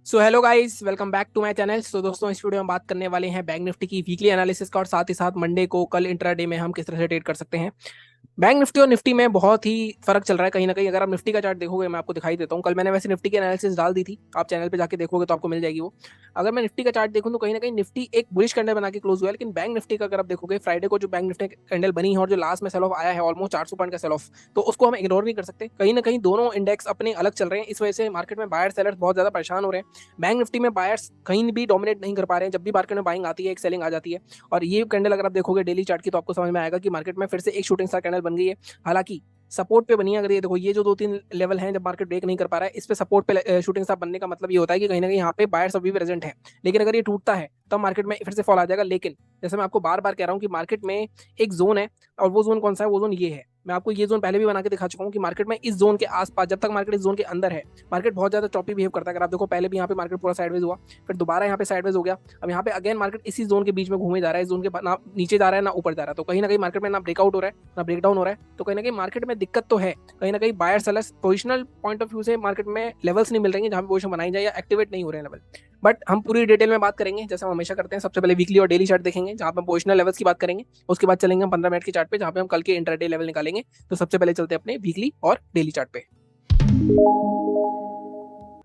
So hello guys, welcome back to my channel. तो दोस्तों, इस वीडियो में बात करने वाले हैं बैंक निफ्टी की वीकली एनालिसिस का और साथ ही साथ मंडे को कल इंट्राडे में हम किस तरह से ट्रेड कर सकते हैं। बैंक निफ्टी और निफ्टी में बहुत ही फर्क चल रहा है कहीं ना कहीं। अगर आप निफ्टी का चार्ट देखोगे, मैं आपको दिखाई देता हूँ। कल मैंने वैसे निफ्टी की एनालिसिस डाल दी थी, आप चैनल पे जाके देखोगे तो आपको मिल जाएगी वो। अगर मैं निफ्टी का चार्ट देखूँ तो कहीं ना कहीं निफ्टी एक बुलिश कैंडल बना के क्लोज हुआ है, लेकिन बैंक निफ्टी का अगर आप देखोगे फ्राइडे को जो बैंक निफ्टी कैंडल बनी है और जो लास्ट में सेल ऑफ आया है ऑलमोस्ट 400 पॉइंट का सेल ऑफ, तो उसको हम इग्नोर नहीं कर सकते। कहीं ना कहीं दोनों इंडेक्स अपने अलग चल रहे हैं, इस वजह से मार्केट में बायर सेलर्स बहुत ज्यादा परेशान हो रहे हैं। बैंक निफ्टी में बायर्स कहीं भी डोमिनेट नहीं कर पा रहे हैं। जब भी मार्केट में बाइंग आती है एक सेलिंग आ जाती है। और ये कैंडल अगर आप देखोगे डेली चार्ट की तो आपको समझ में आएगा कि मार्केट में फिर से एक शूटिंग स्टार कैंडल बन गई है। हालांकि सपोर्ट पे बनी है। अगर ये देखो, ये जो दो तीन लेवल हैं जब मार्केट ब्रेक नहीं कर पा रहा है, इस पे सपोर्ट पे शूटिंग स्टार बनने का मतलब ये होता है कि कहीं ना कहीं यहाँ पे बायर्स अभी भी प्रेजेंट है। लेकिन अगर ये टूटता है तब मार्केट में फिर से फॉल आ जाएगा। लेकिन जैसे मैं आपको बार बार कह रहा हूँ कि मार्केट में एक जोन है, और वो जोन कौन सा है? वो जोन ये है। मैं आपको ये जोन पहले भी बना के दिखा चुका हूँ कि मार्केट में इस जोन के आसपास, जब तक मार्केट इस जोन के अंदर है, मार्केट बहुत ज्यादा चॉपी बिहेव करता है। अगर आप देखो, पहले भी यहाँ पे मार्केट पूरा साइडवेज हुआ, फिर दोबारा यहाँ पे साइडवेज हो गया। अब यहाँ पे अगेन मार्केट इसी जोन के बीच में घूमे जा रहा है। इस जोन के ना नीचे जा रहा है ना ऊपर जा रहा है। तो कहीं ना कहीं मार्केट में ना ब्रेकआउट हो रहा है ना ब्रेकडाउन हो रहा है। तो कहीं ना कहीं मार्केट में दिक्कत तो है। कहीं ना कहीं buyer sellers positional point of view से मार्केट में लेवल्स नहीं मिल रही है जहां पे पोजिशन बनाई जाए या एक्टिवेट नहीं हो रहे हैं लेवल। बट हम पूरी डिटेल में बात करेंगे जैसे हम हमेशा करते हैं। सबसे पहले वीकली और डेली चार्ट देखेंगे जहां पे हम पोजिशनल लेवल्स की बात करेंगे। उसके बाद चलेंगे हम 15 मिनट के चार्ट पे जहां पे हम कल के इंटरडे लेवल निकालेंगे। तो सबसे पहले चलते हैं अपने वीकली और डेली चार्ट पे।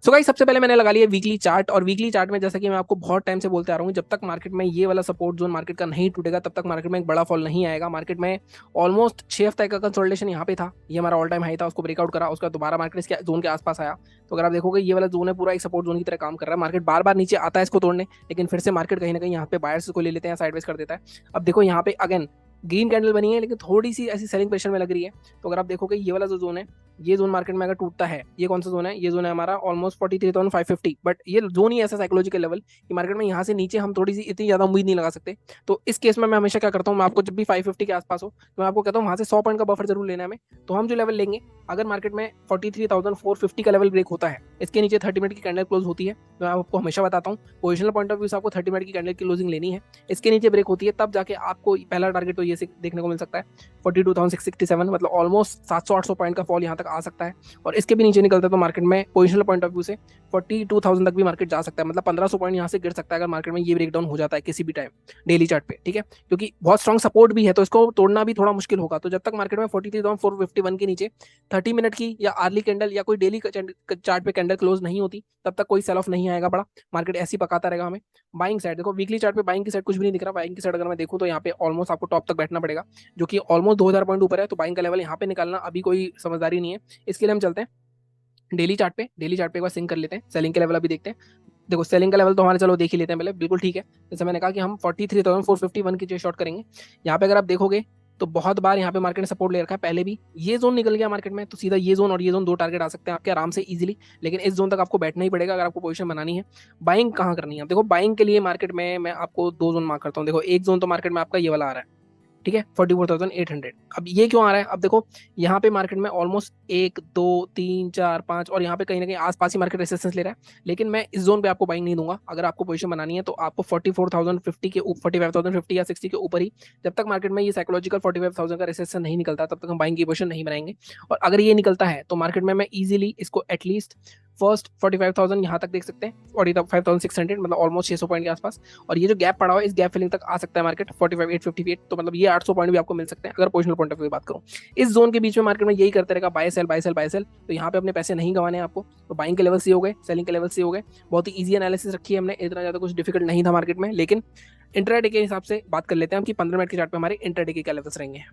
सो गाइस, सबसे पहले मैंने लगा लिया वीकली चार्ट। और वीकली चार्ट में जैसा कि मैं आपको बहुत टाइम से बोलते आ रहा हूँ, जब तक मार्केट में ये वाला सपोर्ट जोन मार्केट का नहीं टूटेगा तब तक मार्केट में एक बड़ा फॉल नहीं आएगा। मार्केट में ऑलमोस्ट 6 हफ्ते का कंसोलिडेशन यहाँ पे था, ये हमारा ऑल टाइम हाई था, उसको ब्रेकआउट करा, उसका दोबारा मार्केट इसके जोन के आसपास आया। तो अगर आप देखोगे ये वाला जोन है पूरा एक सपोर्ट जोन की तरह काम कर रहा है। मार्केट बार बार नीचे आता है इसको तोड़ने, लेकिन फिर से मार्केट कहीं ना कहीं यहाँ पे बायर्स को ले लेते हैं, साइडवेज कर देता है। अब देखो यहाँ पे अगेन ग्रीन कैंडल बनी है, लेकिन थोड़ी सी ऐसी सेलिंग प्रेशर में लग रही है। तो अगर आप देखोगे ये वाला जो जोन है, ये जोन मार्केट में अगर टूटता है, ये कौन सा जोन है? ये जोन है हमारा ऑलमोस्ट 43,550। बट ये जोन ही ऐसा साइकोलॉजिकल लेवल कि मार्केट में यहाँ से नीचे हम थोड़ी सी इतनी ज्यादा उम्मीद नहीं लगा सकते। तो इस केस में मैं हमेशा क्या करता हूँ, मैं आपको जब भी 550 के आसपास हो तो मैं आपको कहता हूँ वहां से 100 पॉइंट का बफर जरूर लेना है हमें। तो हम जो लेवल लेंगे, अगर मार्केट में 43,450 का लेवल ब्रेक होता है, इसके नीचे 30 मिनट की कैंडल क्लोज होती है, तो मैं आपको हमेशा बताता हूँ पोजिशनल पॉइंट ऑफ व्यू से आपको 30 मिनट की कैंडल की क्लोजिंग लेनी है। इसके नीचे ब्रेक होती है तब जाके आपको पहला टारगेट तो ये देखने को मिल सकता है 42,667, मतलब ऑलमोस्ट 700-800 पॉइंट का फॉल यहाँ तक आ सकता है। और इसके भी नीचे निकलता है तो मार्केट में पोजिशनल पॉइंट ऑफ व्यू से 42,000 तक भी मार्केट जा सकता है, मतलब 1500 पॉइंट यहाँ से गिर सकता है अगर मार्केट में ये ब्रेकडाउन हो जाता है किसी भी टाइम डेली चार्ट पे। ठीक है, क्योंकि बहुत स्ट्रॉन्ग सपोर्ट भी है तो इसको तोड़ना भी थोड़ा मुश्किल होगा। तो जब तक मार्केट में 43,451 के नीचे 30 मिनट की या अर्ली कैंडल या कोई डेली चार्ट पे कैंडल क्लोज नहीं होती, तब तक कोई सेल ऑफ नहीं आएगा बड़ा। मार्केट ऐसी पकाता रहेगा हमें। बाइंग साइड देखो, वीकली चार्ट पे बाइंग की साइड कुछ भी नहीं दिख रहा। बाइंग की साइड अगर मैं देखूँ तो यहाँ पे ऑलमोस्ट आपको टॉप तक बैठना पड़ेगा, जो कि ऑलमोस्ट 2000 पॉइंट ऊपर है। तो बाइंग का लेवल यहाँ पे निकालना अभी कोई समझदारी नहीं है। इसके लिए हम चलते हैं डेली चार्ट पे। डेली चार्ट पे एक बार सिंक कर लेते हैं, सेलिंग के लेवल अभी देखते हैं। देखो, सेलिंग का लेवल तो हमारे चलो देख ही लेते हैं पहले, बिल्कुल ठीक है। जैसे मैंने कहा कि हम 43,451 की जो शॉर्ट करेंगे। यहाँ पे अगर आप देखोगे तो बहुत बार यहाँ पे मार्केट ने सपोर्ट ले रखा है पहले भी। ये जोन निकल गया मार्केट में तो सीधा ये जोन और ये जोन दो टारगेट आ सकते हैं आपके आराम से इजीली। लेकिन इस जोन तक आपको बैठना ही पड़ेगा अगर आपको पोजीशन बनानी है। बाइंग कहाँ करनी है? देखो, बाइंग के लिए मार्केट में मैं आपको दो जोन मार्क करता हूँ। देखो, एक जोन तो मार्केट में आपका ये वाला आ रहा है, ठीक है, 44,800। अब ये क्यों आ रहा है? अब देखो, यहाँ पे मार्केट में ऑलमोस्ट 1 2 3 4 5 और यहाँ पे कहीं ना कहीं आसपास ही मार्केट रेसिस्टेंस ले रहा है। लेकिन मैं इस जोन पे आपको बाइंग नहीं दूंगा। अगर आपको पोजीशन बनानी है तो आपको 44,050 के ऊपर, 45,050 या 60 के ऊपर ही, जब तक मार्केट में ये साइकोलॉजिकल 45,000 का रेसिस्टेंस नहीं निकलता तब तक हम बाइंग की पोजीशन नहीं बनाएंगे। और अगर ये निकलता है तो मार्केट में मैं इजीली इसको एटलीस्ट फर्स्ट 45,000 यहाँ तक देख सकते हैं, 45,600, मतलब ऑलमोस्ट 600 पॉइंट के आसपास। और ये जो गैप पड़ा हुआ है इस गैप फिलिंग तक आ सकता है मार्केट 45,858। तो मतलब ये 800 पॉइंट भी आपको मिल सकते हैं अगर पोजिशनल पॉइंट ऑफ व्यू बात करूं। इस जोन के बीच में मार्केट में यही करते रहेगा, buy sell buy sell buy sell. तो यहाँ पे अपने पैसे नहीं गंवाने हैं आपको। तो बाइंग के लेवल से हो गए, सेलिंग के लेवल से हो गए। बहुत ही ईजी एनालिसिस रखी है हमने, इतना ज्यादा कुछ डिफिकल्ट नहीं था मार्केट में। लेकिन इंट्राडे के हिसाब से बात कर लेते हैं हम कि 15 मिनट के चार्ट पे हमारे इंट्राडे के क्या लेवल्स रहेंगे।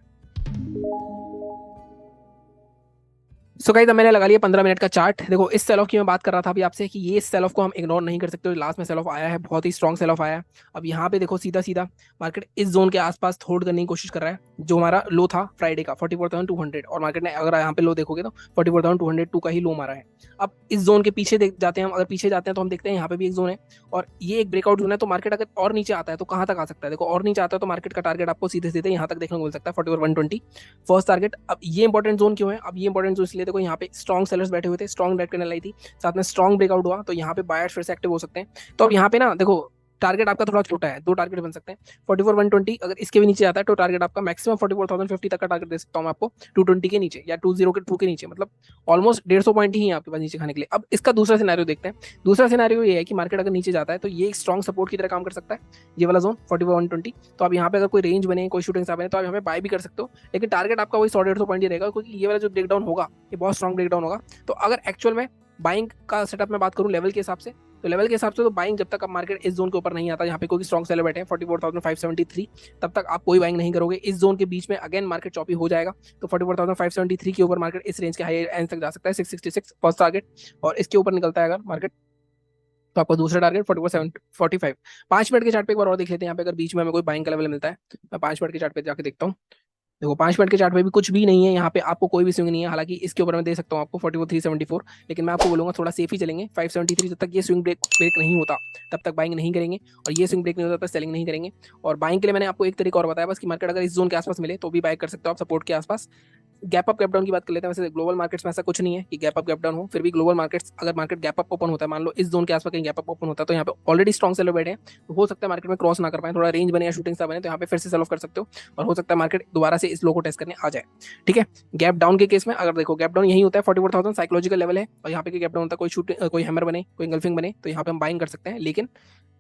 सो गाइस, अब मैंने लगा लिया 15 मिनट का चार्ट। देखो, इस सेल ऑफ की मैं बात कर रहा था अभी आपसे कि ये सेल ऑफ को हम इग्नोर नहीं कर सकते। लास्ट में सेल ऑफ आया है, बहुत ही स्ट्रॉन्ग सेल ऑफ आया है। अब यहाँ पे देखो, सीधा सीधा मार्केट इस जोन के आसपास होल्ड करने की कोशिश कर रहा है, जो हमारा लो था फ्राइडे का 44,200। और मार्केट ने अगर यहाँ पे लो देखोगे तो 44,202 का ही लो मारा है। अब इस जोन के पीछे देख जाते हैं हम, अगर पीछे जाते हैं तो हम देखते हैं यहाँ पे भी एक जोन है और ये एक ब्रेकआउट जोन है। तो मार्केट अगर और नीचे आता है तो कहाँ तक आ सकता है? देखो, और नीचे आता है तो मार्केट का टारगेट आपको सीधे सीधे यहाँ तक देखने को मिल सकता है 44,120 फर्स्ट टारगेट। अब ये इंपॉर्टेंट जोन क्यों है? अब ये इंपॉर्टेंट जोन इसलिए, देखो यहाँ पे स्ट्रॉन्ग सेलर्स बैठे हुए थे, स्ट्रॉन्ग रेड कैंडल आई थी, साथ में स्ट्रॉन्ग ब्रेकआउट हुआ, तो यहाँ पे बायर्स फिर से एक्टिव हो सकते हैं। तो अब यहाँ पे ना देखो, टारगेट आपका थोड़ा छोटा है, 2 टारगेट बन सकते हैं। 44,120 अगर इसके भी नीचे आता है तो टारगेट आपका मैक्सिमम 44,050 तक का टारगेट दे सकता हूँ मैं आपको, 220 के नीचे या 2 के नीचे, मतलब ऑलमोस्ट 150 पॉइंट ही है आपके पास नीचे खाने के लिए। अब इसका दूसरा सिनेरियो देखते हैं। दूसरा सिनेरियो ये है कि मार्केट अगर नीचे जाता है तो ये एक स्ट्रॉन्ग सपोर्ट की तरह काम कर सकता है, ये वाला जोन 44,120। तो आप यहाँ पे अगर कोई रेंज बने, कोई शूटिंग स्टार बने तो आप यहाँ पे बाय भी कर सकते हो, लेकिन टारगेट आपका वही 100-150 पॉइंट ही रहेगा, क्योंकि ये वाला जो ब्रेकडाउन होगा ये बहुत स्ट्रॉन्ग ब्रेकडाउन होगा। तो अगर एक्चुअल में बाइंग का सेटअप में बात करूं लेवल के हिसाब से, तो लेवल के हिसाब से तो बाइंग जब तक अब मार्केट इस जोन के ऊपर नहीं आता, यहाँ पे कोई स्ट्रॉन्ग सेलर बैठे हैं 44,573, तब तक आप कोई बाइंग नहीं करोगे। इस जोन के बीच में अगेन मार्केट चॉपी हो जाएगा, तो 44,573 के ऊपर मार्केट इस रेंज के हाई एंड तक जा सकता है, 666 फर्स्ट टारगेट, और इसके ऊपर निकलता है अगर मार्केट तो आपका दूसरा टारगेट 44,745। 5 मिनट के चार्ट पे एक बार और देख लेते हैं, यहाँ पे अगर बीच में हमें कोई बाइंग का लेवल मिलता है, मैं 5 मिनट के चार्ट पे जाके देखता हूँ। देखो 5 मिनट के चार्ट पे भी कुछ भी नहीं है, यहाँ पे आपको कोई भी स्विंग नहीं है। हालांकि इसके ऊपर मैं दे सकता हूँ आपको 44,374, लेकिन मैं आपको बोलूंगा थोड़ा सेफ ही चलेंगे। 573 जब तक ये स्विंग ब्रेक ब्रेक नहीं होता तब तक बाइंग नहीं करेंगे, और ये स्विंग ब्रेक नहीं होता तब तक सेलिंग नहीं करेंगे। और बाइंग के लिए मैंने आपको एक तरीका और बताया बस, कि मार्केट अगर इस जोन के आसपास मिले तो भी बाय कर सकते हो आप, सपोर्ट के आसपास। गैप अप गैप डाउन की बात कर लेते हैं। वैसे ग्लोबल मार्केट्स में ऐसा कुछ नहीं है कि गैप अप गैप डाउन हो, फिर भी ग्लोबल मार्केट्स अगर मार्केट गैप अप ओपन होता है, मान लो इस जोन के आसपास कहीं गैप अप ओपन होता है, तो यहाँ पे ऑलरेडी स्ट्रॉन्ग सेलर बैठे हैं, तो हो सकता है मार्केट में क्रॉस ना कर पाए, थोड़ा रेंज बने या शूटिंग स्टार बने, तो यहाँ पे फिर से सेल ऑफ कर सकते हो, और हो सकता है मार्केट दोबारा से इस लो को टेस्ट करने आ जाए। ठीक है, गैप डाउन के केस में अगर देखो गैप डाउन यही होता है 44,000 साइकोलॉजिकल लेवल है, और यहाँ पे गैप डाउन होता है कोई शूटिंग, कोई हैमर बने, कोई इंगल्फिंग बने, तो यहाँ पे हम बाइंग कर सकते हैं। लेकिन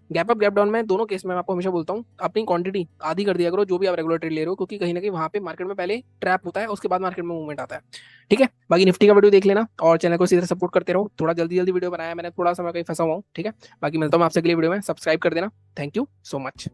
गैप अप गैप डाउन में दोनों केस में मैं आपको हमेशा बोलता हूँ अपनी क्वांटिटी आधी कर दिया करो जो भी आप रेगुलर ट्रेड ले रहे हो, क्योंकि कहीं ना कहीं वहां पे मार्केट में पहले ट्रैप होता है, उसके बाद मार्केट में मूवमेंट आता है। ठीक है, बाकी निफ्टी का वीडियो देख लेना और चैनल को इसी तरह सपोर्ट करते रहो। थोड़ा जल्दी जल्दी वीडियो बनाया मैंने, थोड़ा सा मैं कहीं फंसा हुआ हूँ। ठीक है, बाकी मिलता हूँ आपसे अगली वीडियो में, सब्सक्राइब कर देना। Thank you so much.